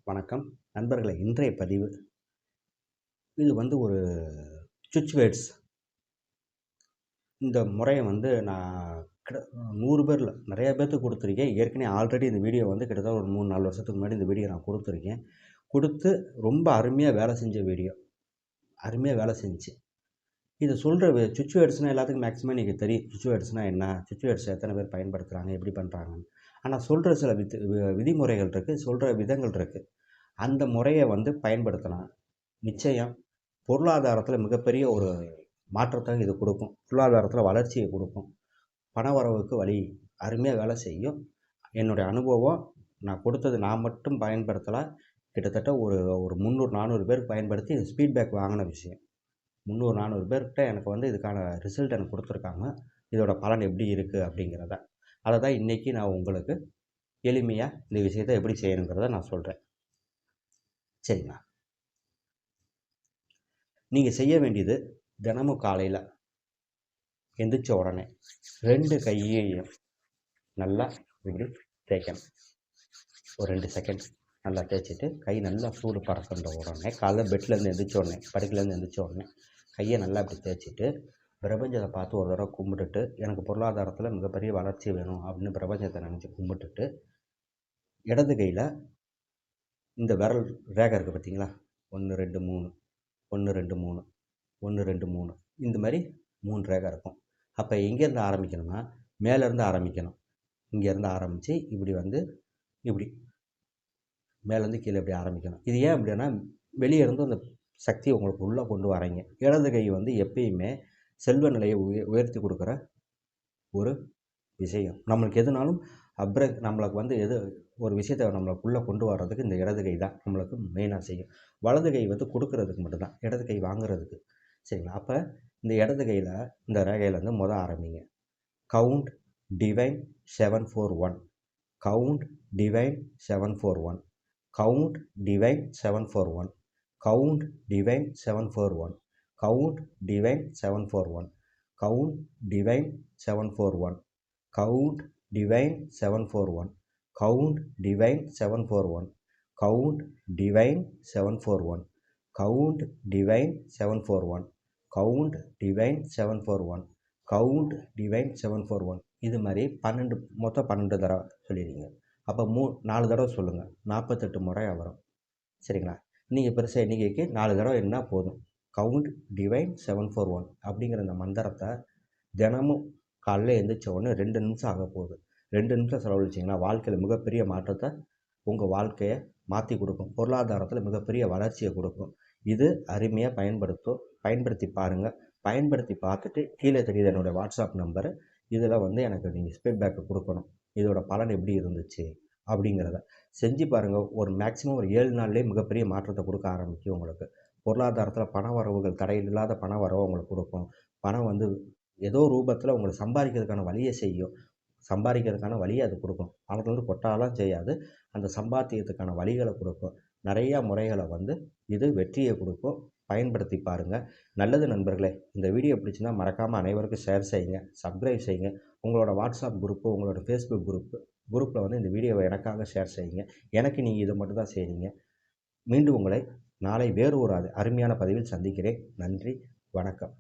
வணக்கம் நண்பர்களே. இன்றைய பதிவு இது ஒரு சுவிட்ச் வேர்ட்ஸ். இந்த முறையை நான் 100 பேரில் நிறைய பேர்த்துக்கு கொடுத்துருக்கேன். ஏற்கனவே ஆல்ரெடி இந்த வீடியோ கிட்டத்தட்ட ஒரு 3-4 வருஷத்துக்கு முன்னாடி இந்த வீடியோ நான் கொடுத்துருக்கேன். கொடுத்து ரொம்ப அருமையாக வேலை செஞ்ச வீடியோ. அருமையாக வேலை செஞ்சு இது சொல்கிற சுவிட்ச் வேர்ட்ஸ்னால் எல்லாத்துக்கும் மேக்ஸிமம் நீங்கள் தெரியும். சுவிட்ச் வேர்ட்ஸ்னால் என்ன, சுவிட்ச் வேர்ட்ஸ் எத்தனை பேர் பயன்படுத்துகிறாங்க, எப்படி பண்ணுறாங்கன்னு. ஆனால் சொல்கிற சில விதிமுறைகள் இருக்குது, சொல்கிற விதங்கள் இருக்குது. அந்த முறையை பயன்படுத்தினா நிச்சயம் பொருளாதாரத்தில் மிகப்பெரிய ஒரு மாற்றத்தை இது கொடுக்கும். பொருளாதாரத்தில் வளர்ச்சியை கொடுக்கும். பணவரவுக்கு வழி அருமையாக வேலை செய்யும். என்னுடைய அனுபவம் நான் கொடுத்தது நான் மட்டும் பயன்படுத்தலை. கிட்டத்தட்ட ஒரு 300-400 பேருக்கு பயன்படுத்தி இது ஃபீட்பேக் வாங்கின விஷயம். 300-400 பேர்கிட்ட எனக்கு இதுக்கான ரிசல்ட் எனக்கு கொடுத்துருக்காங்க. இதோட பலன் எப்படி இருக்குது அப்படிங்கிறத. அதை தான் இன்றைக்கி நான் உங்களுக்கு எளிமையாக இந்த விஷயத்தை எப்படி செய்யணுங்கிறத நான் சொல்கிறேன். சரிங்களா? நீங்கள் செய்ய வேண்டியது தினமும் காலையில் எந்திரிச்ச உடனே 2 கையையும் நல்லா இப்படி தேய்க்கணும். ஒரு 2 செகண்ட் நல்லா தேய்ச்சிட்டு கை நல்லா சூடு பறக்கின்ற உடனே காலைல பெட்லேருந்து எந்திரிச்ச உடனே, படுக்கையிலேருந்து எந்திரிச்ச உடனே கையை நல்லா இப்படி தேய்ச்சிட்டு பிரபஞ்சத்தை பார்த்து ஒரு தடவை கும்பிட்டுட்டு, எனக்கு பொருளாதாரத்தில் மிகப்பெரிய வளர்ச்சி வேணும் அப்படின்னு பிரபஞ்சத்தை நினச்சி கும்பிட்டுட்டு, இடது கையில் இந்த விரல் ரேகை இருக்குது பார்த்தீங்களா, 1 2 3 1 2 3 1 2 3 இந்த மாதிரி 3 ரேகை இருக்கும். அப்போ எங்கேருந்து ஆரம்பிக்கணும்னா மேலேருந்து ஆரம்பிக்கணும். இங்கேருந்து ஆரம்பித்து இப்படி இப்படி மேலேருந்து கீழே இப்படி ஆரம்பிக்கணும். இது ஏன் அப்படின்னா வெளியே இருந்து அந்த சக்தி உங்களுக்கு உள்ளே கொண்டு வரீங்க. இடது கை எப்பயுமே செல்வ நிலையை உயர்த்தி கொடுக்குற ஒரு விஷயம். நம்மளுக்கு எதுனாலும் நம்மளுக்கு எது ஒரு விஷயத்தை நம்மளுக்குள்ளே கொண்டு வர்றதுக்கு இந்த இடது கை தான் நம்மளுக்கு மெயினாக செய்யும். வலது கை கொடுக்கறதுக்கு மட்டும்தான், இடது கை வாங்குறதுக்கு. சரிங்களா? அப்போ இந்த இடது கையில் இந்த ரேகையில் ஆரம்பிங்க. Count divine 741, count divine 741, count divine 741, count divine 741, count divine 741, count divine 741, count divine 741, count divine 741, count divine 741, count divine 741, count divine 741, count divine 741. இது மாதிரி 12 மொத்தம் 12 தடவை சொல்லிடுங்க. அப்போ 4 தடவை சொல்லுங்கள். 48 முறையாக வரும். சரிங்களா? நீங்கள் பெருசாக எண்ணிக்கைக்கு 4 தடவை என்ன போதும். கவுண்ட் டிவைன் 741 அப்படிங்கிற அந்த மந்திரத்தை தினமும் காலையில் எழுந்திரிச்ச உடனே 2 நிமிஷம் ஆக போகுது. 2 நிமிஷம் செலவழிச்சிங்கன்னா வாழ்க்கையில் மிகப்பெரிய மாற்றத்தை உங்கள் வாழ்க்கையை மாற்றி கொடுக்கும். பொருளாதாரத்தில் மிகப்பெரிய வளர்ச்சியை கொடுக்கும். இது அருமையாக பயன்படுத்தி பாருங்கள். பயன்படுத்தி பார்த்துட்டு கீழே தெரியுது என்னோடய வாட்ஸ்அப் நம்பரு. இதில் எனக்கு நீங்கள் ஃபீட்பேக்கு கொடுக்கணும். இதோட பலன் எப்படி இருந்துச்சு அப்படிங்கிறத செஞ்சு பாருங்கள். ஒரு மேக்ஸிமம் ஒரு 7 நாள்லேயே மிகப்பெரிய மாற்றத்தை கொடுக்க ஆரம்பிக்கும். உங்களுக்கு பொருளாதாரத்தில் பண வரவுகள், தடையில்லாத பண வரவை உங்களுக்கு கொடுக்கும். பணம் ஏதோ ரூபத்தில் உங்களை சம்பாதிக்கிறதுக்கான வழியை செய்யும். சம்பாதிக்கிறதுக்கான வழியை அது கொடுக்கும். பணத்துலேருந்து கொட்டாலாம் செய்யாது. அந்த சம்பாத்தியத்துக்கான வழிகளை கொடுக்கும். நிறையா முறைகளை இது வெற்றியை கொடுக்கும். பயன்படுத்தி பாருங்கள். நல்லது நண்பர்களே. இந்த வீடியோ பிடிச்சின்னா மறக்காமல் அனைவருக்கும் ஷேர் செய்யுங்க, சப்ஸ்கிரைப் செய்யுங்க. உங்களோட வாட்ஸ்அப் குரூப்பு, உங்களோட ஃபேஸ்புக் குரூப்பில் இந்த வீடியோவை எனக்காக ஷேர் செய்யுங்க. எனக்கு நீங்கள் இதை மட்டும் தான் செய்கிறீங்க. மீண்டும் உங்களை நாளை வேறு ஒரு அருமையான பதிவில் சந்திக்கிறேன். நன்றி, வணக்கம்.